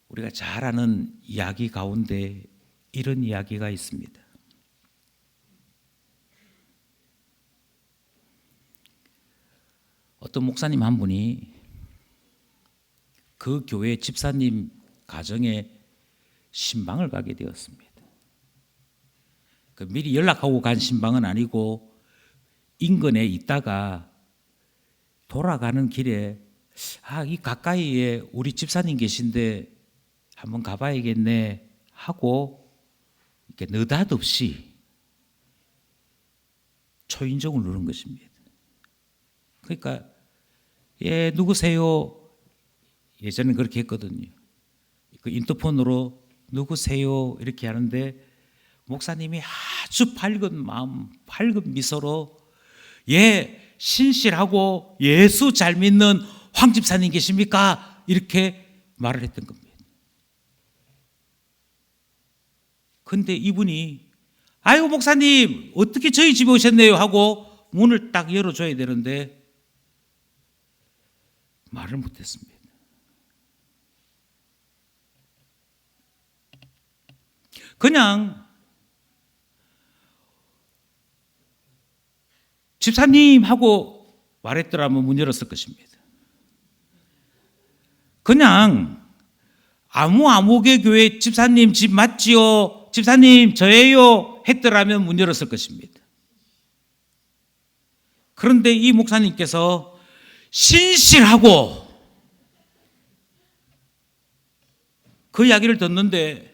우리가 잘 아는 이야기 가운데 이런 이야기가 있습니다. 어떤 목사님 한 분이 그 교회 집사님 가정에 신방을 가게 되었습니다. 그 미리 연락하고 간 신방은 아니고 인근에 있다가 돌아가는 길에 이 가까이에 우리 집사님 계신데 한번 가봐야겠네 하고 이렇게 느닷없이 초인종을 누른 것입니다. 그러니까 예, 누구세요? 예전에 그렇게 했거든요. 그 인터폰으로 누구세요? 이렇게 하는데 목사님이 아주 밝은 마음, 밝은 미소로 예, 신실하고 예수 잘 믿는 황 집사님 계십니까? 이렇게 말을 했던 겁니다. 근데 이분이 아이고 목사님 어떻게 저희 집에 오셨네요 하고 문을 딱 열어줘야 되는데 말을 못했습니다. 그냥 집사님 하고 말했더라면 문 열었을 것입니다. 그냥 아무개 교회 집사님 집 맞지요? 집사님 저예요? 했더라면 문 열었을 것입니다. 그런데 이 목사님께서 신실하고 그 이야기를 듣는데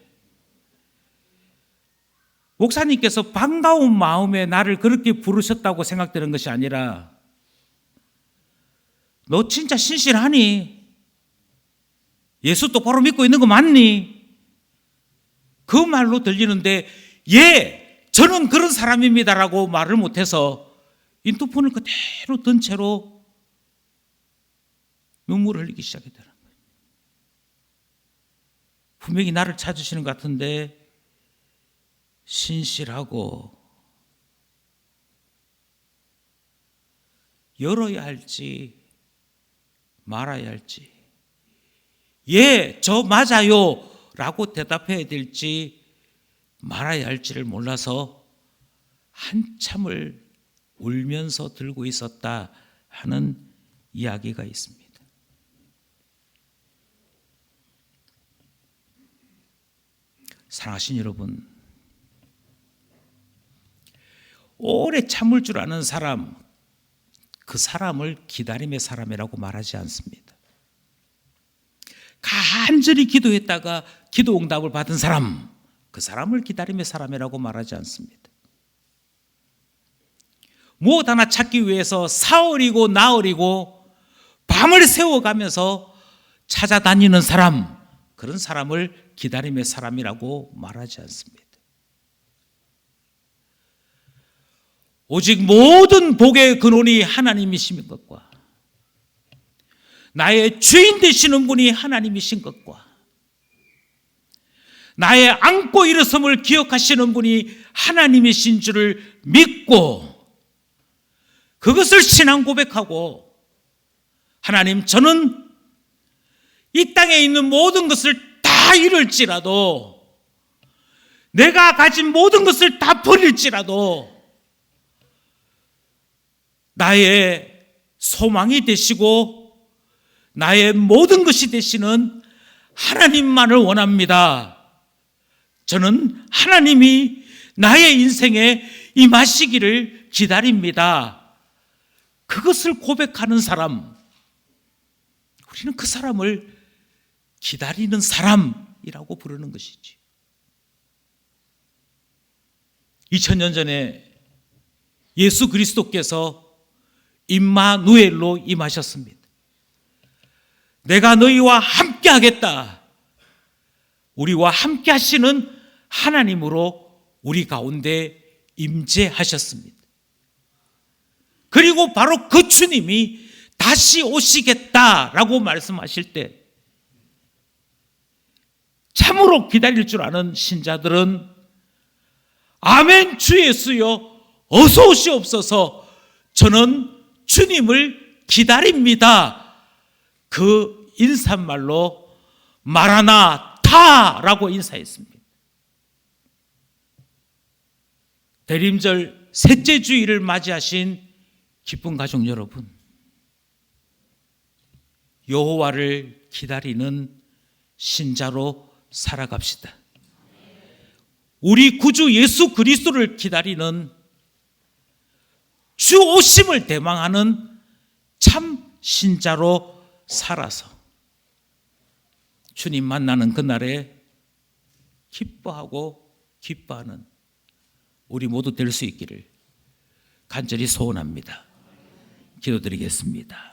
목사님께서 반가운 마음에 나를 그렇게 부르셨다고 생각되는 것이 아니라 너 진짜 신실하니? 예수 똑바로 믿고 있는 거 맞니? 그 말로 들리는데 예, 저는 그런 사람입니다라고 말을 못해서 인터폰을 그대로 든 채로 눈물을 흘리기 시작했더라는 거예요. 분명히 나를 찾으시는 것 같은데 신실하고 열어야 할지 말아야 할지 예, 저 맞아요 라고 대답해야 될지 말아야 할지를 몰라서 한참을 울면서 들고 있었다 하는 이야기가 있습니다. 사랑하신 여러분, 오래 참을 줄 아는 사람, 그 사람을 기다림의 사람이라고 말하지 않습니다. 간절히 기도했다가 기도 응답을 받은 사람, 그 사람을 기다림의 사람이라고 말하지 않습니다. 무엇 하나 찾기 위해서 사흘이고 나흘이고 밤을 새워가면서 찾아다니는 사람, 그런 사람을 기다림의 사람이라고 말하지 않습니다. 오직 모든 복의 근원이 하나님이신 것과 나의 주인 되시는 분이 하나님이신 것과 나의 안고 일어섬을 기억하시는 분이 하나님이신 줄을 믿고 그것을 신앙 고백하고 하나님, 저는 이 땅에 있는 모든 것을 다 잃을지라도 내가 가진 모든 것을 다 버릴지라도 나의 소망이 되시고 나의 모든 것이 되시는 하나님만을 원합니다. 저는 하나님이 나의 인생에 임하시기를 기다립니다. 그것을 고백하는 사람, 우리는 그 사람을 기다리는 사람이라고 부르는 것이지. 2000년 전에 예수 그리스도께서 임마누엘로 임하셨습니다. 내가 너희와 함께 하겠다. 우리와 함께 하시는 하나님으로 우리 가운데 임재하셨습니다. 그리고 바로 그 주님이 다시 오시겠다라고 말씀하실 때 참으로 기다릴 줄 아는 신자들은 아멘 주 예수여 어서 오시옵소서, 저는 주님을 기다립니다. 그 인사말로 마라나타라고 인사했습니다. 대림절 셋째 주일을 맞이하신 기쁜 가족 여러분, 여호와를 기다리는 신자로 살아갑시다. 우리 구주 예수 그리스도를 기다리는 주 오심을 대망하는 참 신자로 살아서 주님 만나는 그날에 기뻐하고 기뻐하는 우리 모두 될 수 있기를 간절히 소원합니다. 기도드리겠습니다.